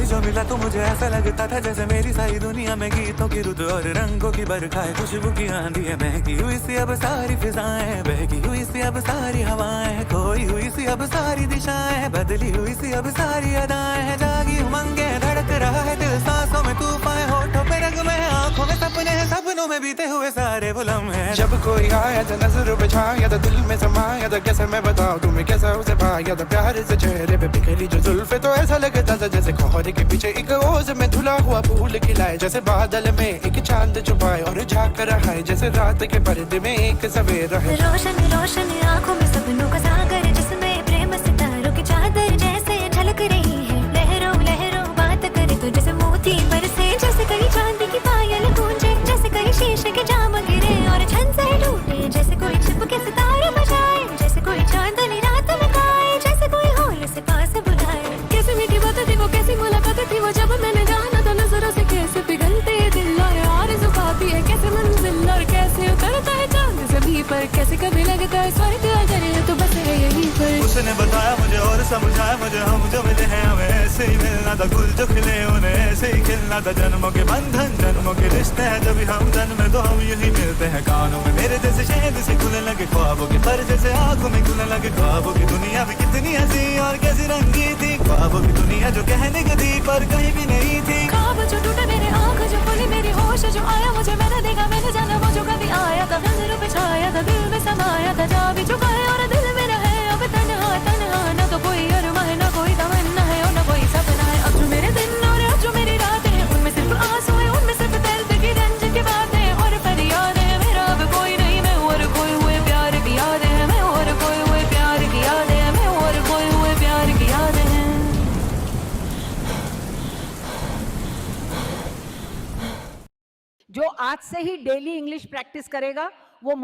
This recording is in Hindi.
जो मिला तो मुझे ऐसा लगता था जैसे मेरी सारी दुनिया में गीतों की रुत और रंगों की बरखा है, खुशबू की आंधी है, महकी हुई सी अब सारी फिजाएं, बहकी हुई सी अब सारी हवाएं, खोई हुई सी अब सारी दिशाएं, बदली हुई सी अब सारी अदाएं हैं, जागी उमंगे धड़क रहा है दिल, सांसों में तूफान, होठों पे रंग में, आंखों में सपने हैं, सपनों में बीते हुए सारे वो लम्हे हैं। जब कोई आया था नजर पे छाया था, दिल में समाया था, कैसे मैं बताऊं तुम्हें कैसा उसे पाया था, प्यार से चेहरे पे बिखरी जो जुल्फे, तो ऐसा लगता था जैसे कोहरे के पीछे एक ओस में धुला हुआ फूल खिलाए, जैसे बादल में एक चांद छुपाए और झांक रहा है, जैसे रात के पर्दे में एक सवेरा है। रोशन रोशन आंखों में सपनों का सागर, जिसमें प्रेम सितारों की चादर जैसे झलक रही है, लहरों लहरों बात करे तो जैसे मोती बरसे, जैसे कहीं चांदी की पायल गूंजे, जैसे कहीं शीशे के जाम गिरे और छन से टूटे, जैसे कोई छिप के सितारे बजाए, जैसे कोई चांदनी रात में गाए, जैसे कोई होल से पास बुलाए। कैसी मीठी बात थी वो, कैसी मुलाकात थी वो, जब मैंने जाना तो नजरों से कैसे पिघलते दिल और आरज़ू पाती है, कैसे मंजिल और कैसे उतरता है चांद ज़मीं पर, कैसे कभी लगता है स्वर्ग अगर है तो बस है यहीं पर। उसने बताया मुझे और समझाया मुझे, हम जो मिले हैं हमें ऐसे ही मिलना था, गुल जो खिले उन्हें ऐसे ही खिलना था, जन्मों के बंधन जन्मों के रिश्ते हैं, जब हम जन्मे तो हम यही मिलते हैं, कानों में मेरे जैसे शहद से खुलने लगे ख्वाबों के पर, जैसे आंखों में खुलने लगे ख्वाबों की दुनिया भी कितनी हंसी और कैसी रंगी थी, ख्वाबों की दुनिया जो कहने की थी पर कहीं भी नहीं थी। ख्वाब जो टूटे मेरे आँख जो खुली मेरी होश जो आया मुझे, मैंने देखा मैंने जाना वो जो कभी आया था, नजरों पे छाया था, दिल में समाया था, जा भी चुका है और दिल मेरा है अब तन्हा तन्हा, ना तो कोई अरमान है ना कोई तमन्ना है और ना कोई सपना है, अब जो मेरे दिन और अब जो मेरी रात है, उनमें सिर्फ आंसू है, उनमें सिर्फ दर्द की रंज की बातें और फरियाद है, मेरा अब कोई नहीं, मैं और कोई हुए प्यार की याद है, मैं और कोई हुए प्यार की याद है, मैं और कोई हुए प्यार की याद है। जो आज से ही डेली इंग्लिश प्रैक्टिस करेगा वो